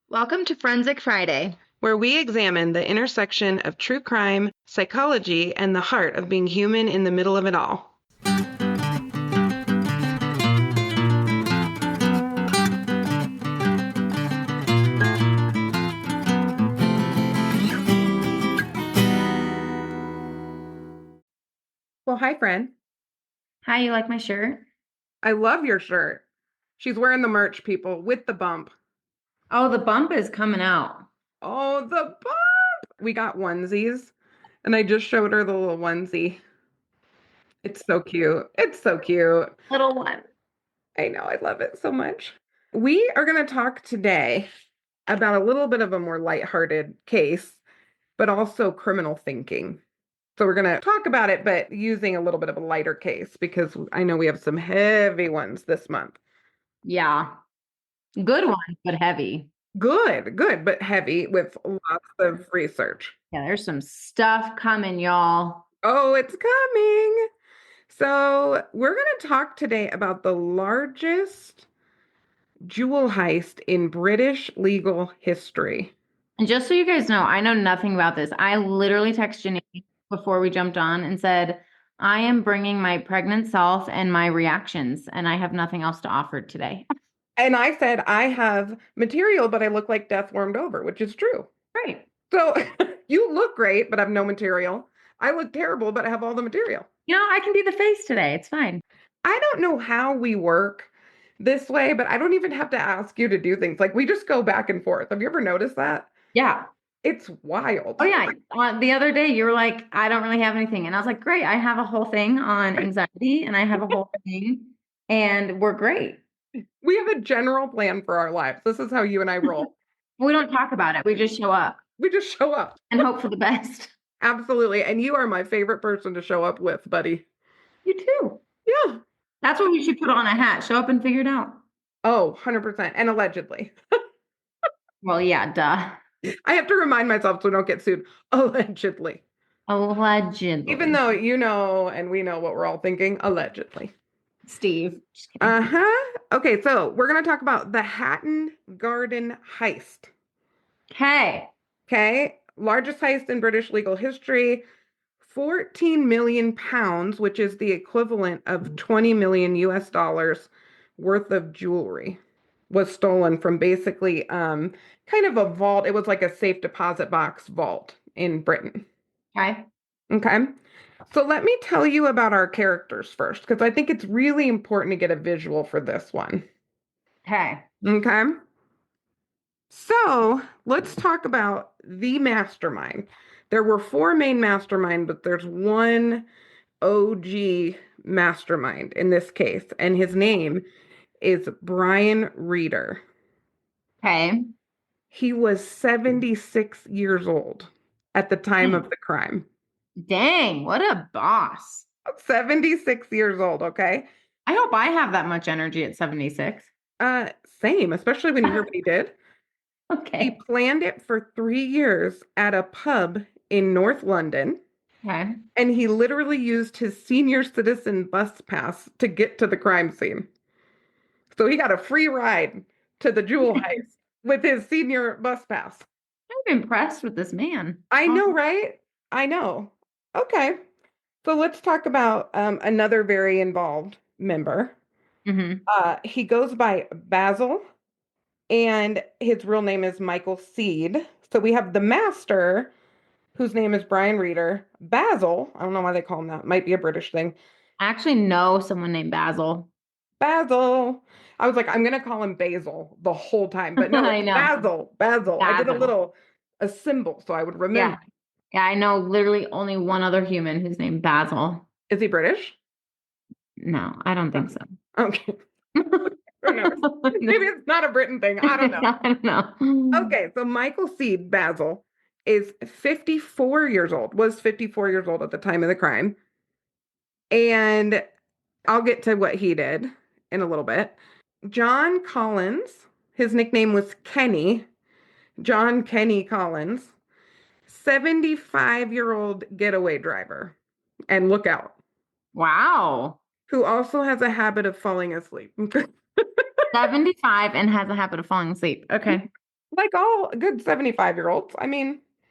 Welcome to Forensic Friday, where we examine the intersection of true crime, psychology, and the heart of being human in the middle of it all. Well, hi, friend. Hi, you like my shirt? I love your shirt. She's wearing the merch, people, with the bump. Oh, the bump is coming out. Oh, the bump! We got onesies, and I just showed her the little onesie. It's so cute. It's so cute. Little one. I know. I love it so much. We are going to talk today about a little bit of a more lighthearted case, but also criminal thinking. So we're going to talk about it, but using a little bit of a lighter case because I know we have some heavy ones this month. Yeah. Good one, but heavy. Good, but heavy with lots of research. Yeah, there's some stuff coming, y'all. Oh, it's coming. So we're going to talk today about the largest jewel heist in British legal history. And just so you guys know, I know nothing about this. I literally texted Janine before we jumped on and said, I am bringing my pregnant self and my reactions, and I have nothing else to offer today. And I said, I have material, but I look like death warmed over, which is true. Great. So you look great, but I have no material. I look terrible, but I have all the material. I can be the face today. It's fine. I don't know how we work this way, but I don't even have to ask you to do things. Like we just go back and forth. Have you ever noticed that? Yeah. It's wild. Oh, yeah. The other day, you were like, I don't really have anything. And I was like, great. I have a whole thing on anxiety and I have a whole thing and we're great. We have a general plan for our lives. This is how you and I roll. We don't talk about it. We just show up We just show up and hope for the best. Absolutely. And you are my favorite person to show up with, buddy. You too. Yeah. That's what you should put on a hat. Show up and figure it out. Oh, 100%. And allegedly. Well, yeah, duh. I have to remind myself so we don't get sued. Allegedly. Allegedly. Even though you know and we know what we're all thinking, allegedly. Steve. Uh-huh. Okay, so we're going to talk about the Hatton Garden Heist. Okay. Okay, largest heist in British legal history. 14 million pounds, which is the equivalent of 20 million US dollars worth of jewelry, was stolen from basically kind of a vault. It was like a safe deposit box vault in Britain. Okay. Okay. So let me tell you about our characters first, because I think it's really important to get a visual for this one. Okay. Okay. So let's talk about the mastermind. There were four main masterminds, but there's one OG mastermind in this case, and his name is Brian Reeder. Okay. He was 76 years old at the time of the crime. Dang, what a boss. 76 years old, okay? I hope I have that much energy at 76. Same, especially when you hear what he did. He Okay. planned it for 3 years at a pub in North London. Okay. And he literally used his senior citizen bus pass to get to the crime scene. So he got a free ride to the jewel heist with his senior bus pass. I'm impressed with this man. I know, right? I know. Okay. So let's talk about another very involved member. Mm-hmm. He goes by Basil, and his real name is Michael Seed. So we have the master, whose name is Brian Reeder. Basil, I don't know why they call him that. Might be a British thing. I actually know someone named Basil. Basil. I was like, I'm gonna call him Basil the whole time, but no, I it's know. Basil. I did Basil. a symbol so I would remember. Yeah, I know literally only one other human who's named Basil. Is he British? No, I don't think so. Okay. Who knows? Maybe it's not a Britain thing. I don't know. I don't know. Okay, so Michael Seed Basil is 54 years old, was 54 years old at the time of the crime. And I'll get to what he did in a little bit. John Collins, his nickname was Kenny, John Kenny Collins, 75-year-old getaway driver. And look out. Wow. Who also has a habit of falling asleep. 75 and has a habit of falling asleep. Okay. like all good 75-year-olds.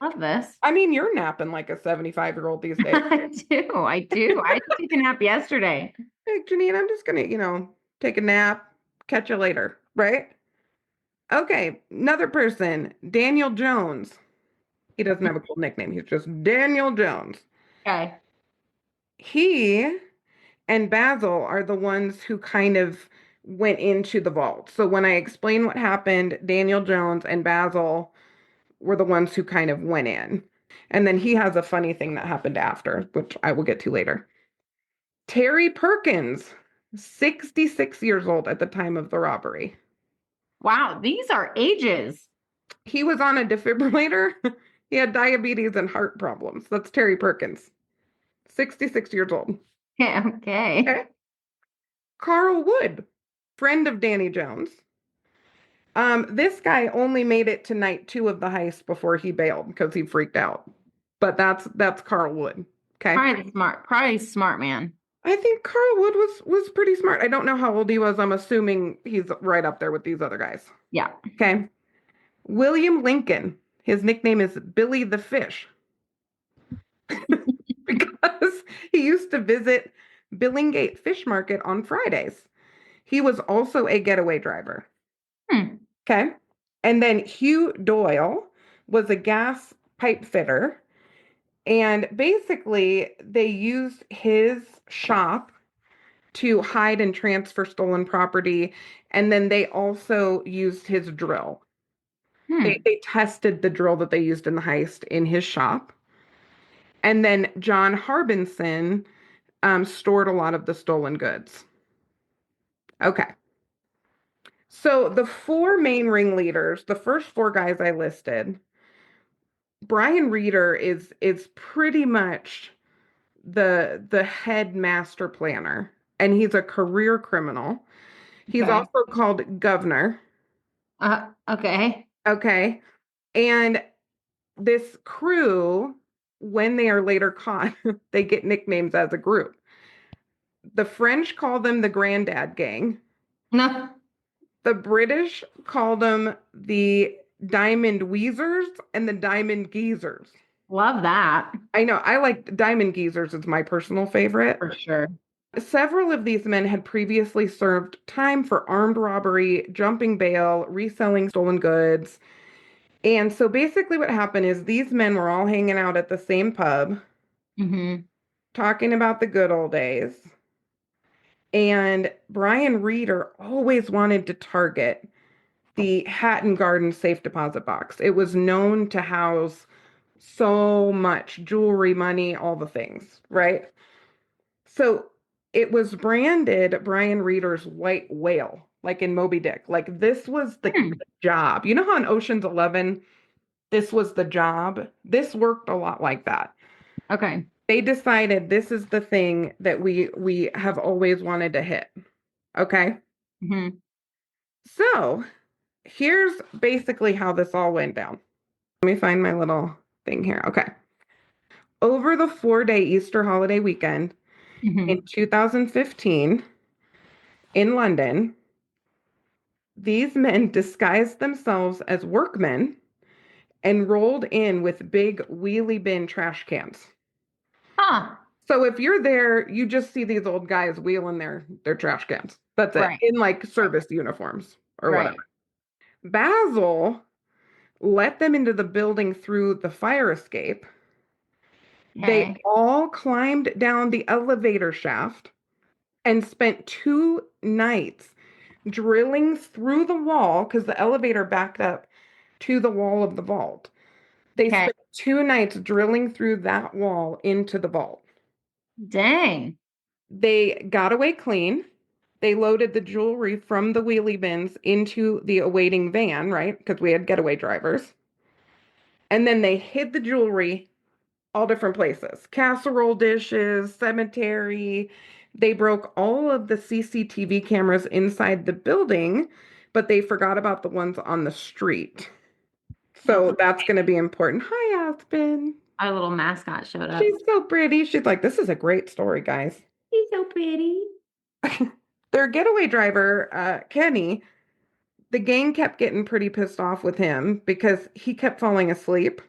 Love this. You're napping like a 75-year-old these days. I do. I do. I took a nap yesterday. Hey, Janine, I'm just gonna, take a nap. Catch you later, right? Okay, another person, Daniel Jones. He doesn't have a cool nickname. He's just Daniel Jones. Okay. He and Basil are the ones who kind of went into the vault. So when I explain what happened, Daniel Jones and Basil were the ones who kind of went in. And then he has a funny thing that happened after, which I will get to later. Terry Perkins, 66 years old at the time of the robbery. Wow, these are ages. He was on a defibrillator. He had diabetes and heart problems. That's Terry Perkins, 66 years old. Okay. Okay. Carl Wood, friend of Danny Jones. This guy only made it to night 2 of the heist before he bailed because he freaked out. But that's Carl Wood. Okay. Probably smart man. I think Carl Wood was pretty smart. I don't know how old he was. I'm assuming he's right up there with these other guys. Yeah. Okay. William Lincoln. His nickname is Billy the Fish because he used to visit Billingate Fish Market on Fridays. He was also a getaway driver. Okay. And then Hugh Doyle was a gas pipe fitter. And basically, they used his shop to hide and transfer stolen property. And then they also used his drill. They tested the drill that they used in the heist in his shop. And then John Harbinson stored a lot of the stolen goods. Okay. So the 4 main ringleaders, the first 4 guys I listed, Brian Reeder is pretty much the head master planner, and he's a career criminal. He's Okay. also called Guv'nor. Okay. Okay. And this crew, when they are later caught, they get nicknames as a group. The French call them the Grandad Gang. No. The British call them the Diamond Weezers and the Diamond Geezers. Love that. I know, I like Diamond Geezers, it's my personal favorite. For sure. Several of these men had previously served time for armed robbery, jumping bail, reselling stolen goods. And so basically what happened is these men were all hanging out at the same pub, talking about the good old days. And Brian Reeder always wanted to target the Hatton Garden safe deposit box. It was known to house so much jewelry, money, all the things, right? So it was branded Brian Reeder's white whale, like in Moby Dick. Like this was the job. You know how in Ocean's 11, this was the job? This worked a lot like that. Okay. They decided this is the thing that we have always wanted to hit. Okay? So here's basically how this all went down. Let me find my little thing here. Okay. Over the 4-day Easter holiday weekend in 2015 in London, these men disguised themselves as workmen and rolled in with big wheelie bin trash cans. So if you're there, you just see these old guys wheeling their trash cans. That's it. Right. In like service uniforms or Right. whatever. Basil let them into the building through the fire escape. They Okay. all climbed down the elevator shaft and spent 2 nights drilling through the wall because the elevator backed up to the wall of the vault. They Okay. spent 2 nights drilling through that wall into the vault. Dang. They got away clean. They loaded the jewelry from the wheelie bins into the awaiting van, right? Because we had getaway drivers. And then they hid the jewelry all different places. Casserole dishes, cemetery. They broke all of the CCTV cameras inside the building, but they forgot about the ones on the street. So that's going to be important. Hi, Aspen. Our little mascot showed up. She's so pretty. She's like, this is a great story, guys. She's so pretty. Their getaway driver, Kenny, the gang kept getting pretty pissed off with him because he kept falling asleep.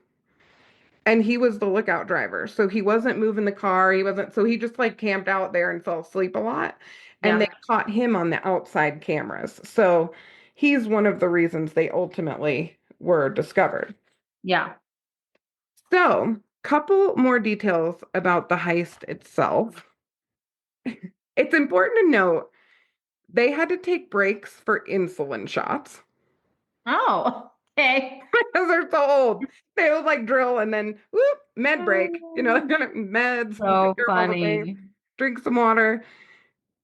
And he was the lookout driver. So he wasn't moving the car. So he just like camped out there and fell asleep a lot. And they Yeah. caught him on the outside cameras. So he's one of the reasons they ultimately were discovered. Yeah. So, couple more details about the heist itself. It's important to note they had to take breaks for insulin shots Oh, okay. because they're so old. They would like drill and then whoop, med break, meds, take So care of all the things, funny. drink some water.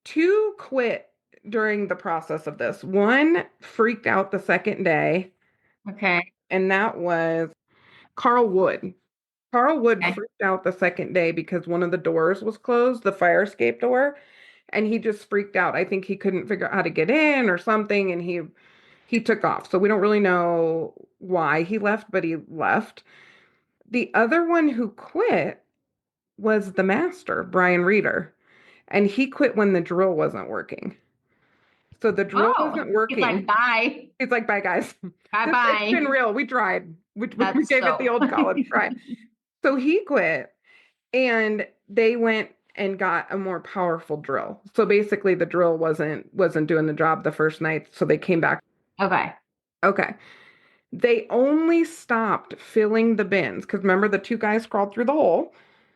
Two quit during the process of this. One freaked out the second day, Okay. and that was Carl Wood. Carl Wood Okay. freaked out the second day because one of the doors was closed, the fire escape door, and he just freaked out. I think he couldn't figure out how to get in or something, and he took off. So we don't really know why he left, but he left. The other one who quit was the master, Brian Reeder, and he quit when the drill wasn't working. So the drill Oh, wasn't he's like, working. bye. It's like, bye, guys. Bye It's been bye. real. We tried. We That's gave it the so old college funny. try. So he quit, and they went and got a more powerful drill. So basically, the drill wasn't doing the job the first night. So they came back. Okay. Okay. They only stopped filling the bins because remember the two guys crawled through the hole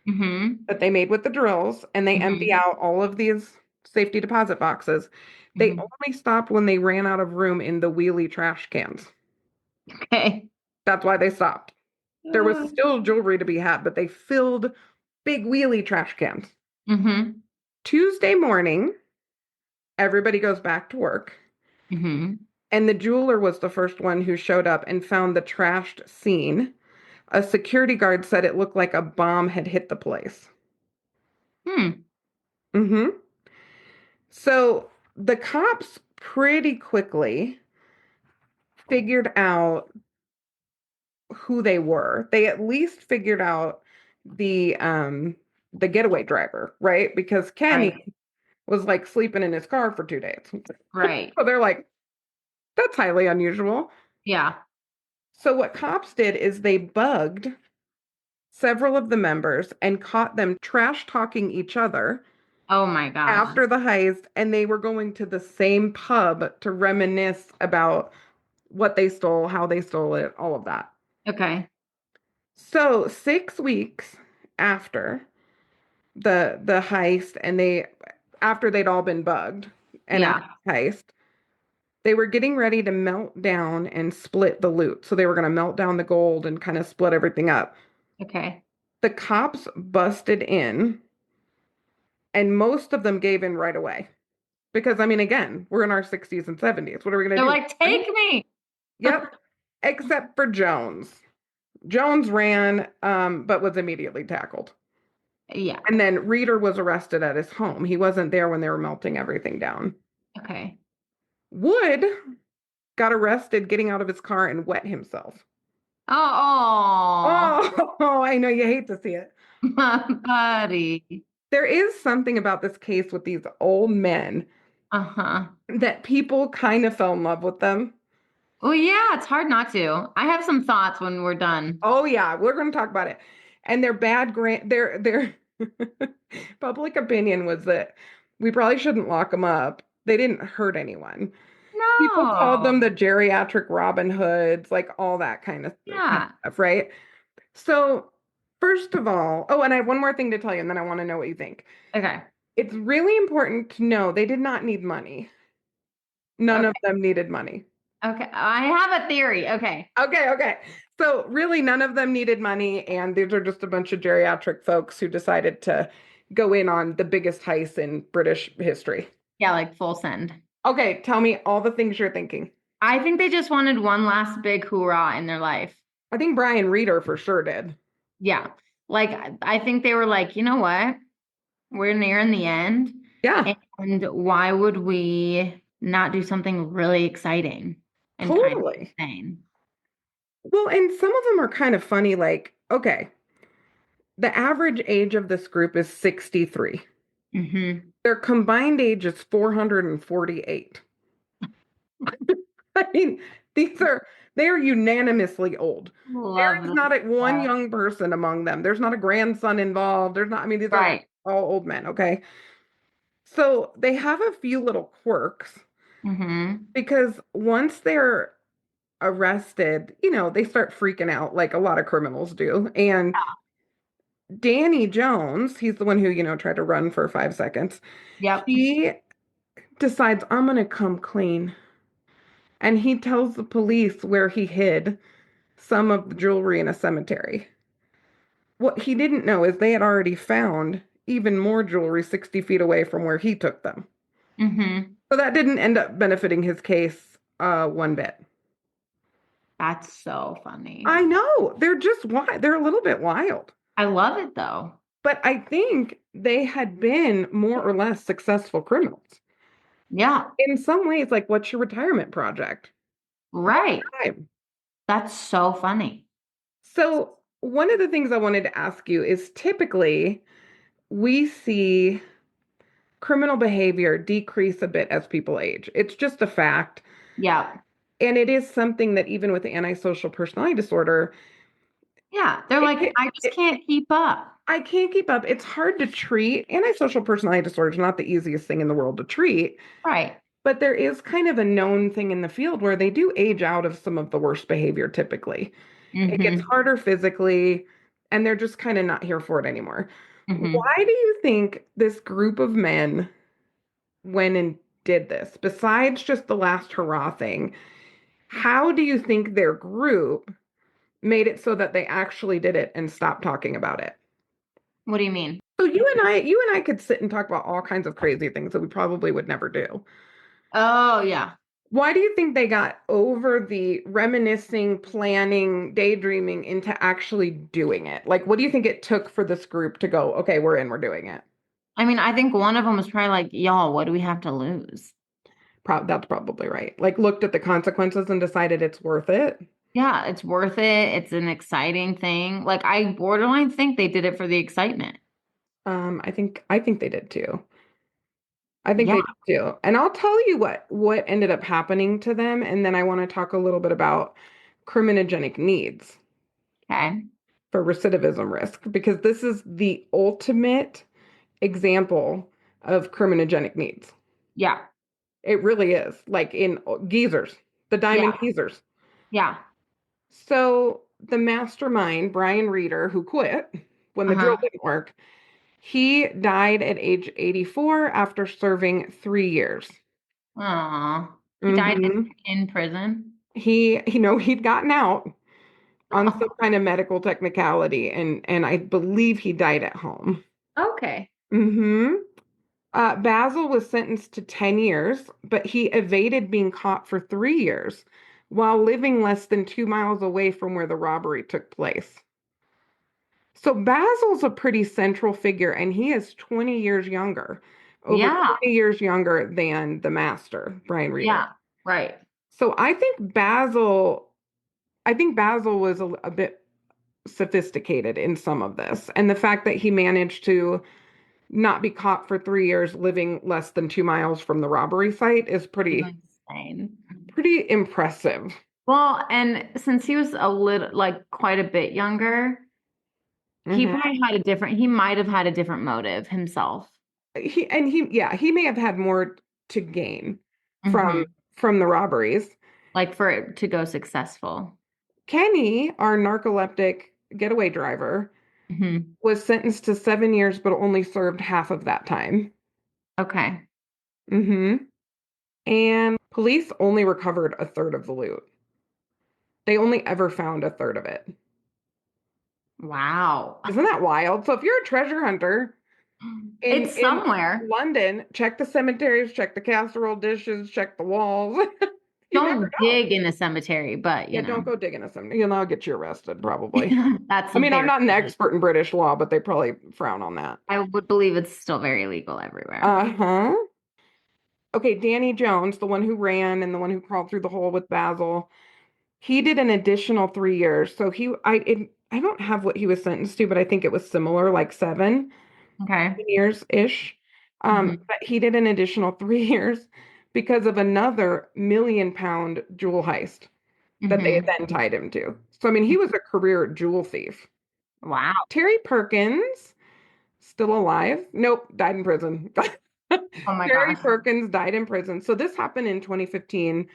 Mm-hmm. that they made with the drills and they empty Mm-hmm. out all of these safety deposit boxes. They Mm-hmm. only stopped when they ran out of room in the wheelie trash cans. Okay. That's why they stopped. There was still jewelry to be had, but they filled big wheelie trash cans. Mm-hmm. Tuesday morning, everybody goes back to work, Mm-hmm. and the jeweler was the first one who showed up and found the trashed scene. A security guard said it looked like a bomb had hit the place. Hmm. Hmm. So the cops pretty quickly figured out who they were. They at least figured out the getaway driver, right? Because Kenny Right. was like sleeping in his car for 2 days. Right. So they're like, that's highly unusual. Yeah. So what cops did is they bugged several of the members and caught them trash talking each other Oh my gosh. after the heist, and they were going to the same pub to reminisce about what they stole, how they stole it, all of that. Okay. So 6 weeks after the heist, and after they'd all been bugged and after Yeah. the heist, they were getting ready to melt down and split the loot. So they were going to melt down the gold and kind of split everything up. Okay. The cops busted in, and most of them gave in right away. Because, I mean, again, we're in our 60s and 70s. What are we going They're to do? like, take me. Yep. Except for Jones. Jones ran, but was immediately tackled. Yeah. And then Reeder was arrested at his home. He wasn't there when they were melting everything down. Okay. Wood got arrested getting out of his car and wet himself. Oh, Oh, I know you hate to see it. my buddy. There is something about this case with these old men Uh-huh. that people kind of fell in love with them. Well, yeah, it's hard not to. I have some thoughts when we're done. Oh yeah, we're going to talk about it. And their public opinion was that we probably shouldn't lock them up. They didn't hurt anyone. People called No. them the geriatric Robin Hoods, like all that kind of Yeah. stuff, right? So, first of all, oh, and I have one more thing to tell you, and then I want to know what you think. Okay. It's really important to know they did not need money. None of Okay. them needed money. Okay. I have a theory. Okay. Okay. So, really, none of them needed money, and these are just a bunch of geriatric folks who decided to go in on the biggest heist in British history. Yeah, like full send. Okay, tell me all the things you're thinking. I think they just wanted one last big hoorah in their life. I think Brian Reeder for sure did. Yeah. Like, I think they were like, you know what? We're nearing the end. Yeah, And why would we not do something really exciting and kind of totally. insane? Well, and some of them are kind of funny. Like, okay, the average age of this group is 63. Mm-hmm. Their combined age is 448. I mean, they are unanimously old. There Love is this not one stuff. young person among them. There's not a grandson involved. There's not, I mean, these are Right. all old men, okay? So they have a few little quirks Mm-hmm. because once they're arrested, they start freaking out like a lot of criminals do. And Danny Jones, he's the one who, tried to run for 5 seconds. Yep. He decides, I'm going to come clean. And he tells the police where he hid some of the jewelry in a cemetery. What he didn't know is they had already found even more jewelry 60 feet away from where he took them. Mm-hmm. So that didn't end up benefiting his case one bit. That's so funny. I know. They're just wild. They're a little bit wild. I love it though. But I think they had been more or less successful criminals. Yeah. In some ways, like, what's your retirement project? More Right. time. That's so funny. So, one of the things I wanted to ask you is typically we see criminal behavior decrease a bit as people age. It's just a fact. Yeah. And it is something that even with antisocial personality disorder, Yeah. They're it, like, it, I just it- can't keep up. I can't keep up. It's hard to treat. Antisocial personality disorder is not the easiest thing in the world to treat, Right. but there is kind of a known thing in the field where they do age out of some of the worst behavior typically. It gets Mm-hmm. harder physically, and they're just kind of not here for it anymore. Mm-hmm. Why do you think this group of men went and did this? Besides just the last hurrah thing, how do you think their group made it so that they actually did it and stopped talking about it? What do you mean? So you and I could sit and talk about all kinds of crazy things that we probably would never do. Oh, yeah. Why do you think they got over the reminiscing, planning, daydreaming into actually doing it? Like, what do you think it took for this group to go, okay, we're in, we're doing it? I mean, I think one of them was probably like, y'all, what do we have to lose? That's probably right. Like, looked at the consequences and decided it's worth it. Yeah, it's worth it. It's an exciting thing. Like, I borderline think they did it for the excitement. I think they did too. I think Yeah. they did too. And I'll tell you what ended up happening to them, and then I want to talk a little bit about criminogenic needs Okay. for recidivism risk, because this is the ultimate example of criminogenic needs. Yeah. It really is, like in geezers, the Yeah. diamond geezers. Yeah. So the mastermind, Brian Reeder, who quit when the drill Uh-huh. didn't work, he died at age 84 after serving 3 years. Aw. He died Hmm in prison. he'd gotten out on some Oh, kind of medical technicality, and I believe he died at home. okay. Hmm Basil was sentenced to 10 years, but he evaded being caught for 3 years while living less than 2 miles away from where the robbery took place. So Basil's a pretty central figure, and he is 20 years younger, over Yeah. 20 years younger than the master, Brian Reeder. Yeah. Right. So I think Basil was a bit sophisticated in some of this. And the fact that he managed to not be caught for 3 years living less than 2 miles from the robbery site is He's pretty, insane. pretty impressive. Well, and since he was a little, like quite a bit younger, he Hmm probably had he might have had a different motive himself. yeah, he may have had more to gain from Hmm. from the robberies. Like for it to go successful. Kenny, our narcoleptic getaway driver, Hmm. was sentenced to 7 years, but only served half of that time. Okay. Hmm And police only recovered a third of the loot. They only ever found a third of it. Wow. Isn't that wild? So if you're a treasure hunter in It's somewhere. London, check the cemeteries, check the casserole dishes, check the walls. You never Don't know. dig in a cemetery, but Yeah, don't go digging in a cemetery. I'll get you arrested probably. that's I mean, I'm very, not an expert in British law, but they probably frown on that. I would believe it's still very legal everywhere. Uh-huh. Okay, Danny Jones, the one who ran and the one who crawled through the hole with Basil, he did an additional 3 years. So I don't have what he was sentenced to, but I think it was similar, like Okay. 7 years ish. Hmm. But he did an additional 3 years because of another £1 million jewel heist that they had Mm-hmm. then tied him to. So, I mean, he was a career jewel thief. Wow. Terry Perkins, still alive? Nope, died in prison. Oh my Terry gosh. Perkins died in prison. So this happened in 2015.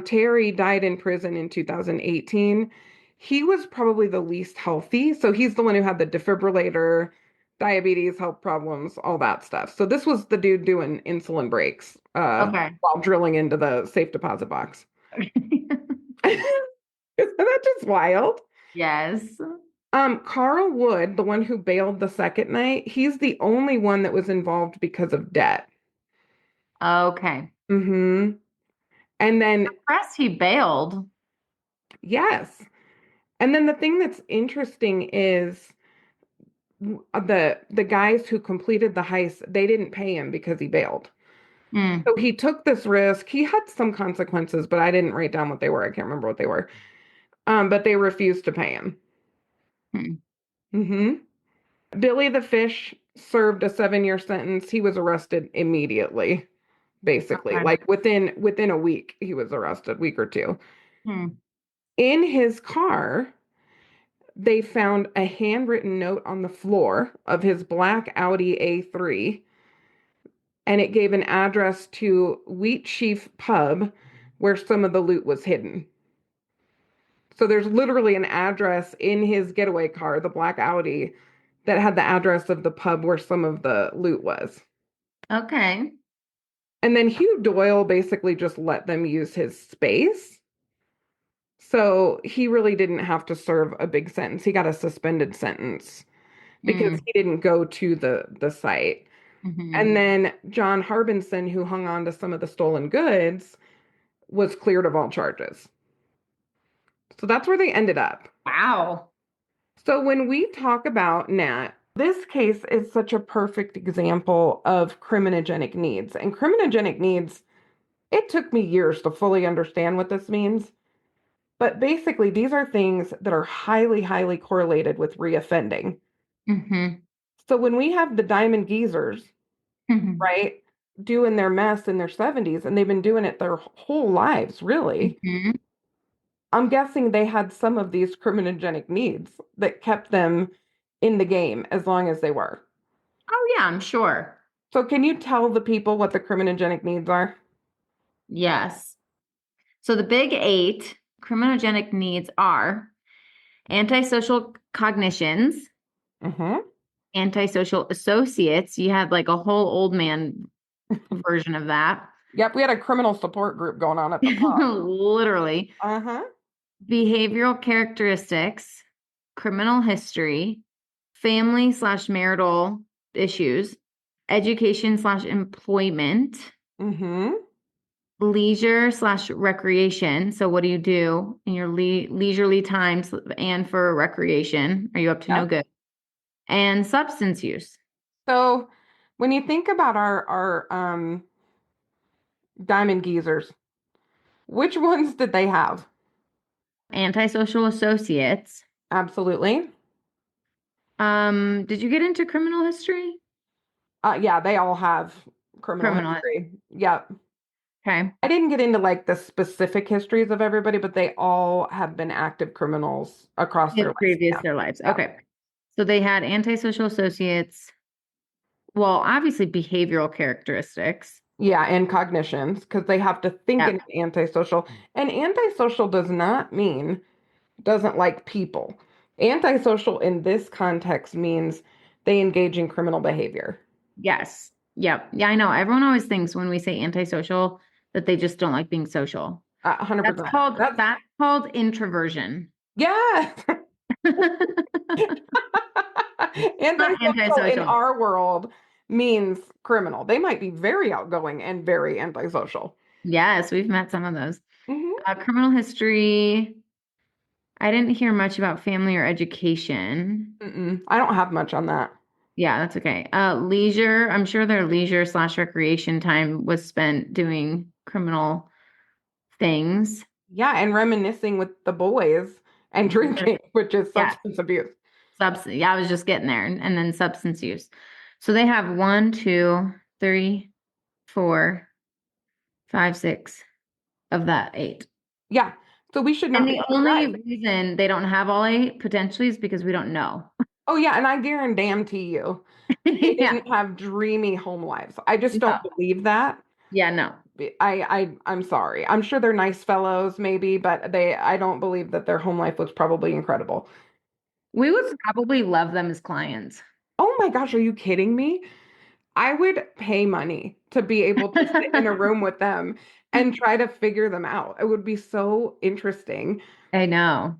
Terry died in prison in 2018. He was probably the least healthy. So he's the one who had the defibrillator, diabetes, health problems, all that stuff. So this was the dude doing insulin breaks Okay. while drilling into the safe deposit box. Isn't that just wild? Yes. Carl Wood, the one who bailed the second night, he's the only one that was involved because of debt. Okay. Mm-hmm. And then, Press he bailed. yes. And then the thing that's interesting is the guys who completed the heist, they didn't pay him because he bailed. Mm. So he took this risk. He had some consequences, but I didn't write down what they were. I can't remember what they were. But they refused to pay him. Mm. Mm-hmm. Billy the Fish served a 7-year sentence. He was arrested immediately, basically. Okay. Like within a week, he was arrested, week or two. Hmm. In his car, they found a handwritten note on the floor of his black Audi A3, and it gave an address to Wheat Sheaf Pub, where some of the loot was hidden. So there's literally an address in his getaway car, the black Audi, that had the address of the pub where some of the loot was. Okay. And then Hugh Doyle basically just let them use his space. So he really didn't have to serve a big sentence. He got a suspended sentence because Mm. he didn't go to the site. Mm-hmm. And then John Harbinson, who hung on to some of the stolen goods, was cleared of all charges. So that's where they ended up. Wow. So when we talk about Nat, this case is such a perfect example of criminogenic needs. And criminogenic needs, it took me years to fully understand what this means. But basically, these are things that are highly, highly correlated with reoffending. Mm-hmm. So when we have the Diamond Geezers, Mm-hmm. right, doing their mess in their 70s, and they've been doing it their whole lives, really, Mm-hmm. I'm guessing they had some of these criminogenic needs that kept them in the game as long as they were. Oh yeah, I'm sure. So can you tell the people what the criminogenic needs are? Yes. So the big eight criminogenic needs are antisocial cognitions, Mm-hmm. antisocial associates. You had like a whole old man version of that. Yep, we had a criminal support group going on at the pub. Literally. Uh-huh. Behavioral characteristics, criminal history, family slash marital issues, education slash employment, Mm-hmm. leisure slash recreation. So what do you do in your leisurely times and for recreation? Are you up to no Yep. good? And substance use. So when you think about our Diamond Geezers, which ones did they have? Antisocial associates. Absolutely. Did you get into criminal history? Yeah, they all have criminal Criminal. history. Yep. Okay. I didn't get into like the specific histories of everybody, but they all have been active criminals across their In lives. previous Yeah. their lives. Yeah. Okay. So they had antisocial associates. Well, obviously behavioral characteristics. Yeah, and cognitions, because they have to think in Yep. an antisocial. And antisocial does not mean doesn't like people. Antisocial in this context means they engage in criminal behavior. Yes. Yep. Yeah, I know. Everyone always thinks when we say antisocial that they just don't like being social. That's 100%. called That's that's called introversion. yeah. Not Antisocial in antisocial. our world means criminal. They might be very outgoing and very antisocial. Yes, we've met some of those. Hmm. Criminal history. I didn't hear much about family or education. I don't have much on that. Yeah, that's okay. Leisure. I'm sure their leisure slash recreation time was spent doing criminal things. Yeah, and reminiscing with the boys and drinking, which is Yeah, substance abuse. substance. Yeah, I was just getting there, and then substance use. So they have one, two, three, four. 5, 6 of that 8. Yeah. So we should And not be the only surprised. reason they don't have all 8 potentially is because we don't know. Oh yeah, and I guarantee you they Yeah. didn't have dreamy home lives. I just don't No. believe that. Yeah, no. I'm sorry. I'm sure they're nice fellows, maybe, but I don't believe that their home life was probably incredible. We would probably love them as clients. Oh my gosh, are you kidding me? I would pay money to be able to sit in a room with them and try to figure them out. It would be so interesting. I know.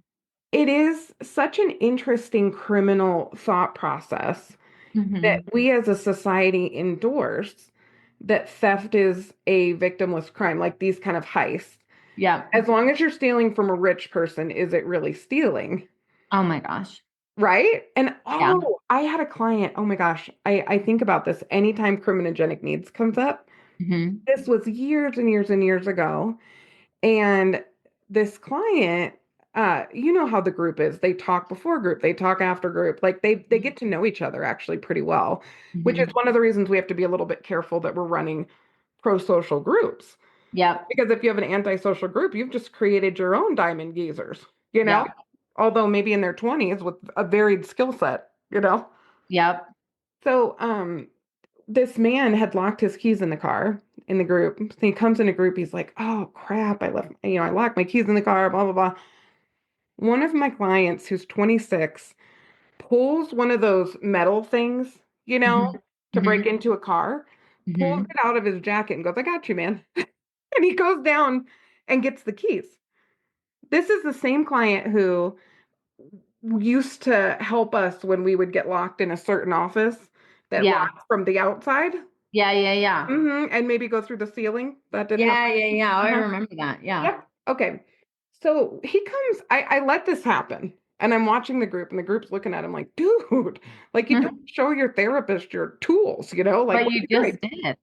It is such an interesting criminal thought process that Hmm. we as a society endorse that theft is a victimless crime, like these kind of heists. Yeah. As long as you're stealing from a rich person, is it really stealing? Oh my gosh. Right? And Yeah. oh, I had a client. Oh my gosh. I think about this anytime criminogenic needs comes up. Hmm. This was years and years and years ago. And this client, you know how the group is. They talk before group, they talk after group. Like they get to know each other actually pretty well, which is Hmm. one of the reasons we have to be a little bit careful that we're running pro-social groups. Yep. Because if you have an antisocial group, you've just created your own diamond geezers, you know? Yep. Although maybe in their 20s with a varied skill set, you know? Yep. So, this man had locked his keys in the car in the group. So he comes in a group, he's like, oh crap, I locked my keys in the car, blah, blah, blah. One of my clients who's 26 pulls one of those metal things, Hmm. to break Hmm. into a car, pulls Hmm. it out of his jacket and goes, I got you, man. And he goes down and gets the keys. This is the same client who used to help us when we would get locked in a certain office that Yeah. locked from the outside. Yeah. Yeah. Yeah. And maybe go through the ceiling. That did happen. Yeah. Yeah. Yeah. I Uh-huh. remember that. Yeah. Yep. Okay. So he comes, I let this happen. And I'm watching the group, and the group's looking at him like, dude, like you don't show your therapist your tools, like But what are you you doing? just did.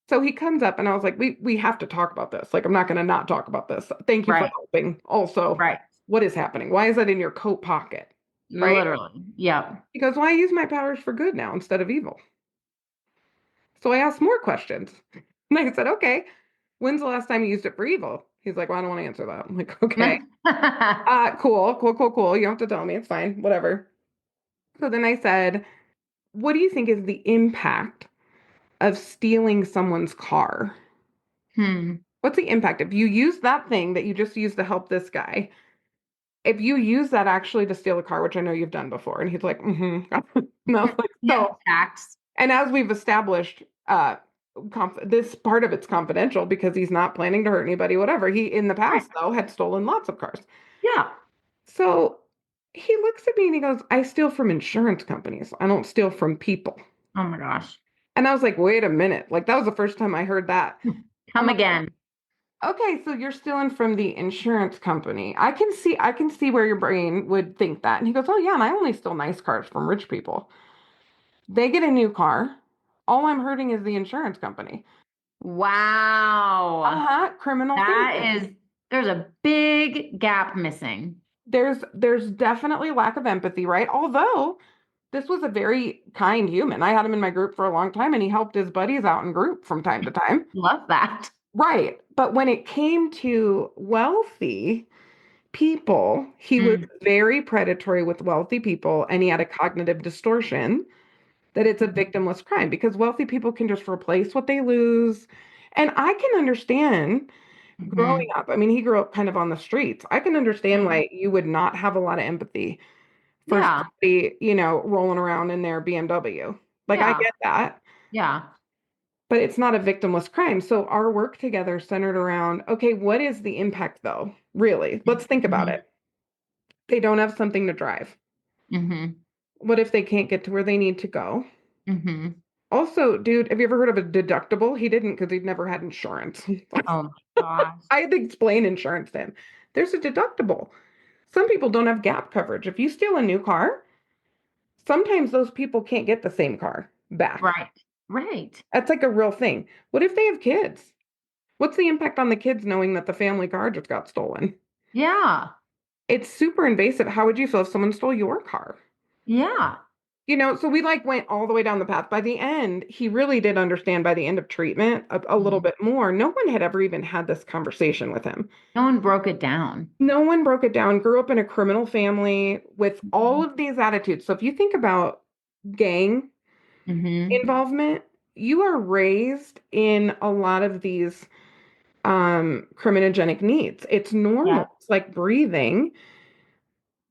So he comes up and I was like, we have to talk about this. Like, I'm not gonna not talk about this. Thank you for Right. helping. Also, Right. what is happening? Why is that in your coat pocket? Right? Literally. Yep. He goes, well, I use my powers for good now instead of evil. So I asked more questions. And I said, okay, when's the last time you used it for evil? He's like, well, I don't want to answer that. I'm like, okay. Cool, cool, cool, cool. You don't have to tell me. It's fine. Whatever. So then I said, what do you think is the impact of stealing someone's car? Hmm. What's the impact? If you use that thing that you just used to help this guy, if you use that actually to steal a car, which I know you've done before, and he's like, mm-hmm. No, like, Yeah. so, Tax. and as we've established, this part of it's confidential because he's not planning to hurt anybody, whatever. He, in the Right. past, though, had stolen lots of cars. Yeah. So he looks at me and he goes, I steal from insurance companies. I don't steal from people. Oh my gosh. And I was like, wait a minute. Like, that was the first time I heard that. I'm Come like, again. okay, so you're stealing from the insurance company. I can see where your brain would think that. And he goes, oh yeah, and I only steal nice cars from rich people. They get a new car. All I'm hurting is the insurance company. Wow. Uh-huh, criminal That thinking. is, there's a big gap missing. There's definitely lack of empathy, right? Although this was a very kind human. I had him in my group for a long time and he helped his buddies out in group from time to time. Love that. Right. But when it came to wealthy people, he was Mm. very predatory with wealthy people and he had a cognitive distortion that it's a victimless crime because wealthy people can just replace what they lose. And I can understand growing Hmm. up. I mean, he grew up kind of on the streets. I can understand why you would not have a lot of empathy for Yeah. somebody, rolling around in their BMW. Like, I Yeah. get that, Yeah. but it's not a victimless crime. So our work together centered around, okay, what is the impact though? Really? Let's think about Hmm. it. They don't have something to drive. Hmm. What if they can't get to where they need to go? Hmm. Also, dude, have you ever heard of a deductible? He didn't because he'd never had insurance. Oh my gosh. I had to explain insurance to him. There's a deductible. Some people don't have gap coverage. If you steal a new car, sometimes those people can't get the same car back. Right. Right. That's like a real thing. What if they have kids? What's the impact on the kids knowing that the family car just got stolen? Yeah. It's super invasive. How would you feel if someone stole your car? Yeah. So we like went all the way down the path. By the end, he really did understand by the end of treatment a little Mhm. bit more. No one had ever even had this conversation with him. No one broke it down. No one broke it down, grew up in a criminal family with all Mhm. of these attitudes. So if you think about gang Mhm. involvement, you are raised in a lot of these criminogenic needs. It's Yeah. normal. It's like breathing,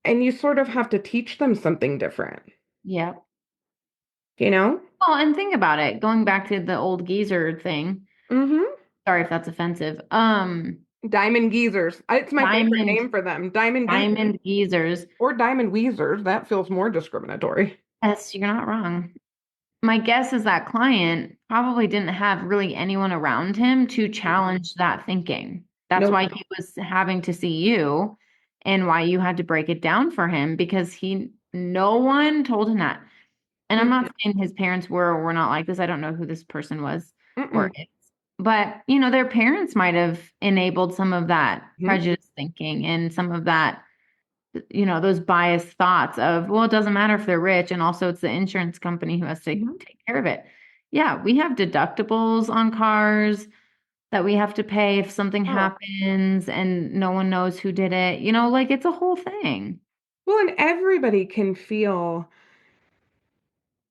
and you sort of have to teach them something different, Yeah. you know? Well, and think about it. Going back to the old geezer thing. Mm-hmm. Sorry if that's offensive. Diamond geezers. It's my favorite Diamond, name for them. Diamond geezers diamond geezers. or diamond weezers. That feels more discriminatory. Yes, you're not wrong. My guess is that client probably didn't have really anyone around him to challenge that thinking. That's Nope. why he was having to see you and why you had to break it down for him because no one told him that. And I'm Mm-mm. not saying his parents were or were not like this. I don't know who this person was or Mm-mm. is. But, their parents might have enabled some of that Mhm. prejudice thinking and some of that, those biased thoughts of, well, it doesn't matter if they're rich. And also it's the insurance company who has to Mhm. take care of it. Yeah, we have deductibles on cars that we have to pay if something Oh. happens and no one knows who did it. Like it's a whole thing. Well, and everybody can feel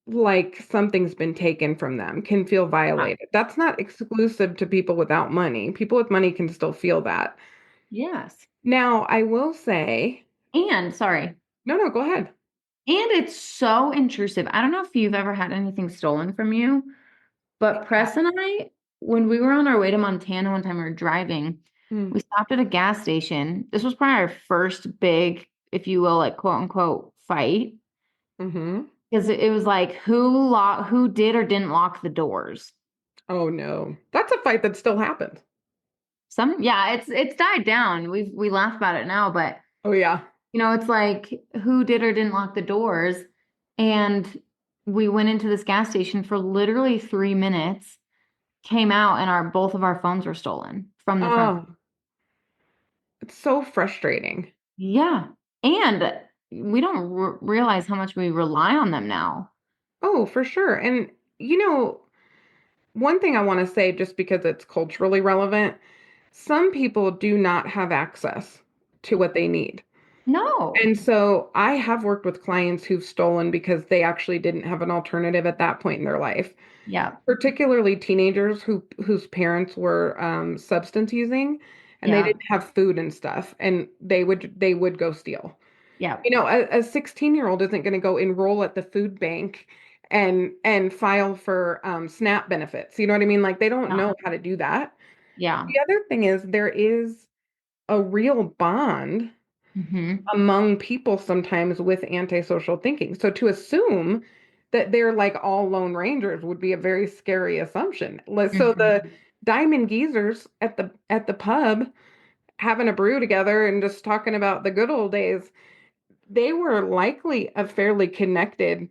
like something's been taken from them, can feel Ah, violated. That's not exclusive to people without money. People with money can still feel that. yes. Now, I will say, And sorry. no, no, go ahead. And it's so intrusive. I don't know if you've ever had anything stolen from you, but Press and I, when we were on our way to Montana one time, we were driving, Mm-hmm. we stopped at a gas station. This was probably our first big, if you will, like quote unquote fight. Mm-hmm. Because it was like who did or didn't lock the doors. Oh no. That's a fight that still happens. Yeah, it's died down. We laugh about it now, but Oh yeah. it's like who did or didn't lock the doors. And we went into this gas station for literally 3 minutes, came out, and our both of our phones were stolen from the front. Oh, it's so frustrating. Yeah. And we don't realize how much we rely on them now. Oh, for sure. And one thing I want to say, just because it's culturally relevant, some people do not have access to what they need. No. And so I have worked with clients who've stolen because they actually didn't have an alternative at that point in their life, Yeah. particularly teenagers whose parents were substance using and they Yeah. didn't have food and stuff, and they would go steal. Yeah. A 16-year-old isn't going to go enroll at the food bank and file for SNAP benefits. You know what I mean? Like they don't No. know how to do that. Yeah. The other thing is there is a real bond Hmm. among people sometimes with antisocial thinking. So to assume that they're like all Lone Rangers would be a very scary assumption. So the Hmm. diamond geezers at the pub having a brew together and just talking about the good old days, they were likely a fairly connected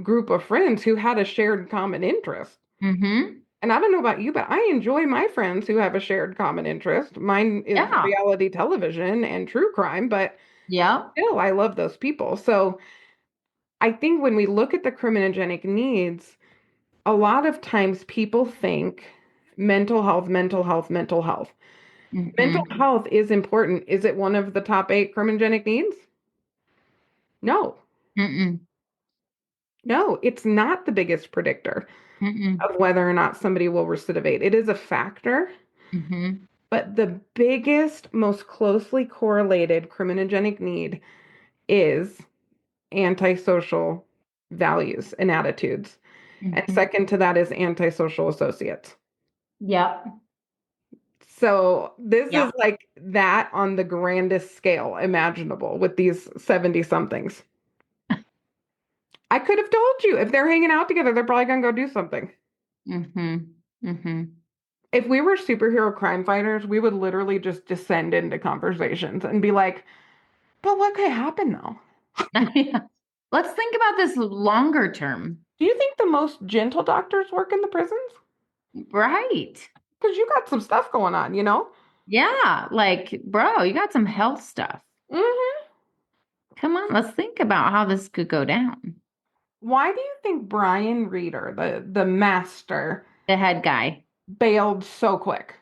group of friends who had a shared common interest. Hmm. And I don't know about you, but I enjoy my friends who have a shared common interest. Mine is Yeah. reality television and true crime, but Yep. still, I love those people. So I think when we look at the criminogenic needs, a lot of times people think mental health, mental health, mental health. Mental Hmm. health is important. Is it one of the top 8 criminogenic needs? No, Mm-mm. no, it's not the biggest predictor Mm-mm. of whether or not somebody will recidivate. It is a factor, Hmm. but the biggest, most closely correlated criminogenic need is antisocial values and attitudes. And Hmm. second to that is antisocial associates. Yep. So this is Yep. like that on the grandest scale imaginable with these 70 somethings. I could have told you if they're hanging out together, they're probably going to go do something. Hmm. Hmm. If we were superhero crime fighters, we would literally just descend into conversations and be like, but what could happen though? Yeah. Let's think about this longer term. Do you think the most gentle doctors work in the prisons? Right. Because you got some stuff going on, you know? Yeah. Like, bro, you got some health stuff. Hmm. Come on, let's think about how this could go down. Why do you think Brian Reeder, the master, The head guy. bailed so quick?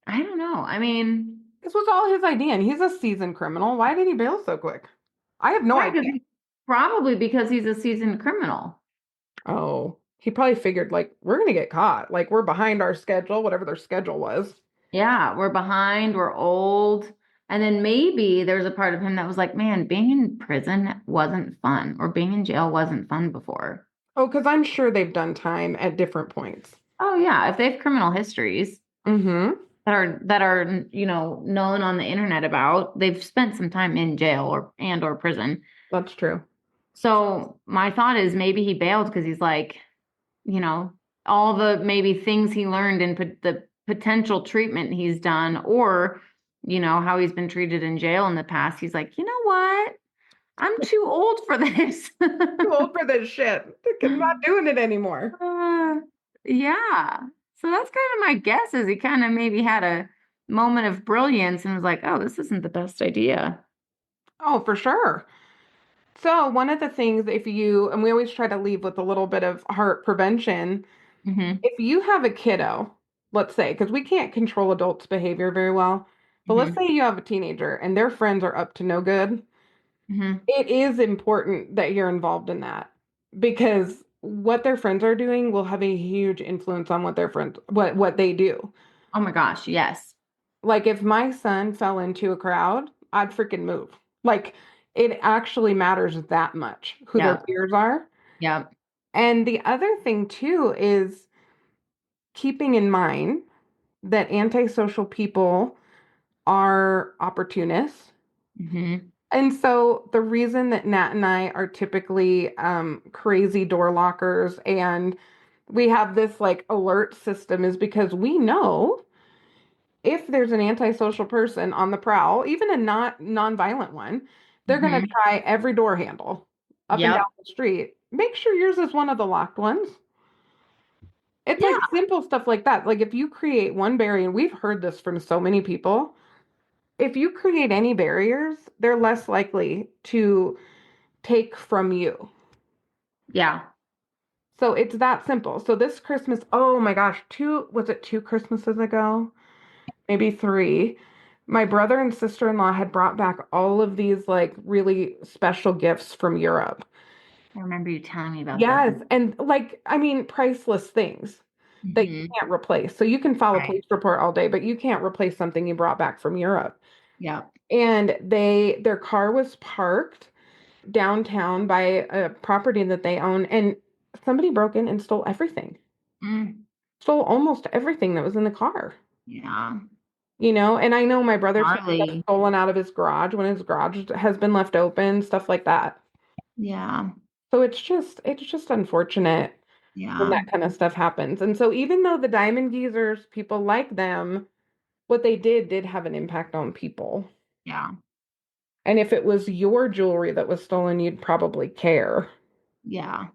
I don't know. I mean, This was all his idea, and he's a seasoned criminal. Why did he bail so quick? I have no right, idea. probably because he's a seasoned criminal. Oh, he probably figured like we're gonna get caught. Like we're behind our schedule, whatever their schedule was. Yeah, we're behind, we're old. And then maybe there's a part of him that was like, man, being in prison wasn't fun, or being in jail wasn't fun before. Oh, because I'm sure they've done time at different points. Oh yeah, if they have criminal histories Mm-hmm. that are known on the internet about, they've spent some time in jail or prison. That's true. So my thought is maybe he bailed because he's like, you know, all the maybe things he learned and the potential treatment he's done, or, how he's been treated in jail in the past. He's like, you know what? I'm too old for this. Too old for this shit. I'm not doing it anymore. Uh, yeah. So that's kind of my guess is he kind of maybe had a moment of brilliance and was like, oh, this isn't the best idea. Oh, for sure. So one of the things, and we always try to leave with a little bit of heart prevention, Hmm. if you have a kiddo, let's say, because we can't control adults' behavior very well, but let's Hmm. say you have a teenager and their friends are up to no good, Hmm. it is important that you're involved in that because what their friends are doing will have a huge influence on what they do. Oh my gosh, yes. Like if my son fell into a crowd, I'd freaking move. Like it actually matters that much who their Yep. peers are. Yep. And the other thing too is keeping in mind that antisocial people are opportunists. Hmm. And so the reason that Nat and I are typically crazy door lockers and we have this like alert system is because we know if there's an antisocial person on the prowl, even a not nonviolent one, they're going to Hmm. try every door handle up and down Yep. the street. Make sure yours is one of the locked ones. It's like Yeah. simple stuff like that. Like if you create one barrier, and we've heard this from so many people, if you create any barriers, they're less likely to take from you. Yeah. So it's that simple. So this Christmas, oh my gosh, was it two Christmases ago? Maybe three. My brother and sister-in-law had brought back all of these like really special gifts from Europe. I remember you telling me about this. Yes, and like I mean priceless things that you Hmm. can't replace. So you can file a Right. police report all day, but you can't replace something you brought back from Europe. Yep. And their car was parked downtown by a property that they own, and somebody broke in and stole everything. Mm. Stole almost everything that was in the car. Yeah. And I know my brother's had stuff Gnarly. stolen out of his garage when his garage has been left open, stuff like that. Yeah. So it's just unfortunate when Yeah. that kind of stuff happens. And so even though the Diamond Geezers, people like them, what they did have an impact on people. Yeah. And if it was your jewelry that was stolen, you'd probably care, Yeah.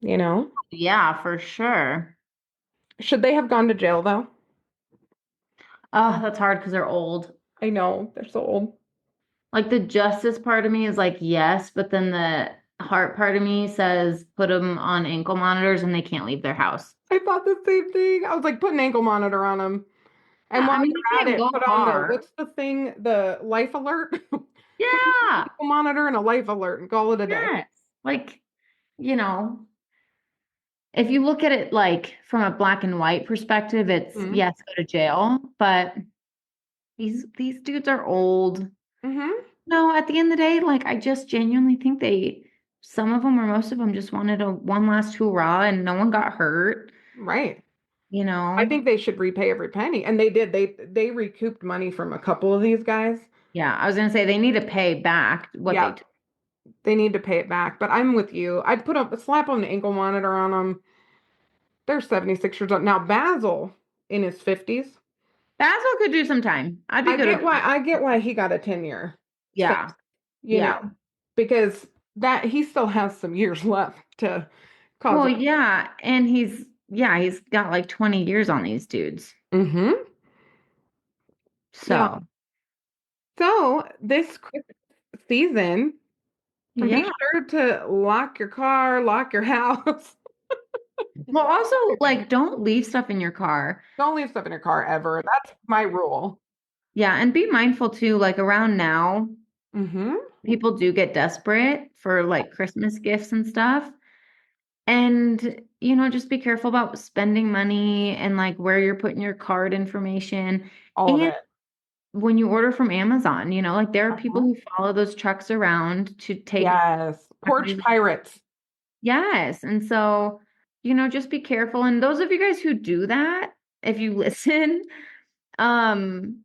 you know? Yeah, for sure. Should they have gone to jail though? Oh, that's hard because they're old. I know, they're so old. Like the justice part of me is like, yes, but then the heart part of me says put them on ankle monitors and they can't leave their house. I thought the same thing. I was like, put an ankle monitor on them. And Yeah, I while mean, you're they at can't it, go put on far. what's the thing? The life alert? Put an Yeah. ankle monitor and a life alert and call it a day. Yes. Like, you know, if you look at it like from a black and white perspective, it's Mm-hmm. yes, go to jail, but these dudes are old. Mm-hmm. No, at the end of the day, like I just genuinely think some of them or most of them just wanted a one last hurrah and no one got hurt, Right. you I know? think they should repay every penny. And they did. They recouped money from a couple of these guys. Yeah, I was gonna say they need to pay back what they Yeah, took. they need to pay it back. But I'm with you. I'd slap an ankle monitor on them. They're 76 years old. Now Basil in his 50s. Basil could do some time. I'd be I good get with why that. I get why he got a 10-year Yeah, sentence, yeah. because that he still has some years left to cause Well, a yeah, and he's got like 20 years on these dudes. mm-hmm. Yeah. So, So this Christmas season, And be Yeah. sure to lock your car, lock your house. Well, also, like, don't leave stuff in your car. Don't leave stuff in your car ever. That's my rule. Yeah, and be mindful too, like around now, Mm-hmm. people do get desperate for like Christmas gifts and stuff. And, just be careful about spending money and like where you're putting your card information. All of And it. when you order from Amazon, like there are people Uh-huh. who follow those trucks around to take. Yes. Porch pirates. Yes. And so, just be careful. And those of you guys who do that, if you listen, um,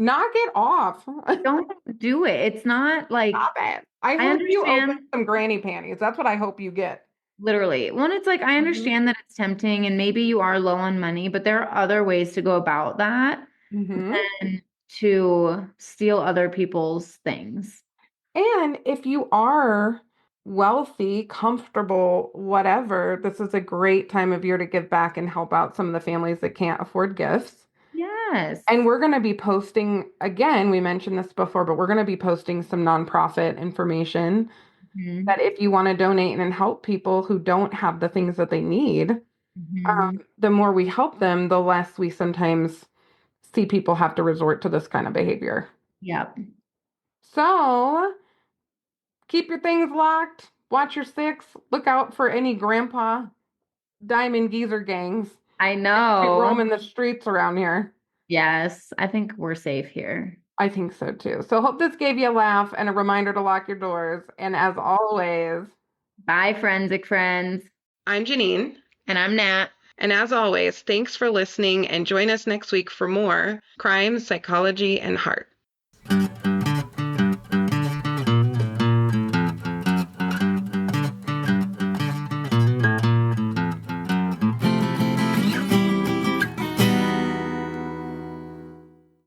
Knock it off. don't do it. It's not like, Stop it. I I hope you open understand. some granny panties. That's what I hope you get. Literally. One, it's like, I Mm-hmm. understand that it's tempting and maybe you are low on money, but there are other ways to go about that Mm-hmm. than to steal other people's things. And if you are wealthy, comfortable, whatever, this is a great time of year to give back and help out some of the families that can't afford gifts. Yes. And we're going to be posting, again, we mentioned this before, but we're going to be posting some nonprofit information Mhm. that if you want to donate and help people who don't have the things that they need, Mhm. the more we help them, the less we sometimes see people have to resort to this kind of behavior. Yep. So keep your things locked, watch your six, look out for any grandpa diamond geezer gangs I roaming know. the streets around here. Yes. I think we're safe here. I think so too. So hope this gave you a laugh and a reminder to lock your doors. And as always, Bye, forensic friends. I'm Janine. And I'm Nat. And as always, thanks for listening and join us next week for more crime, psychology, and heart.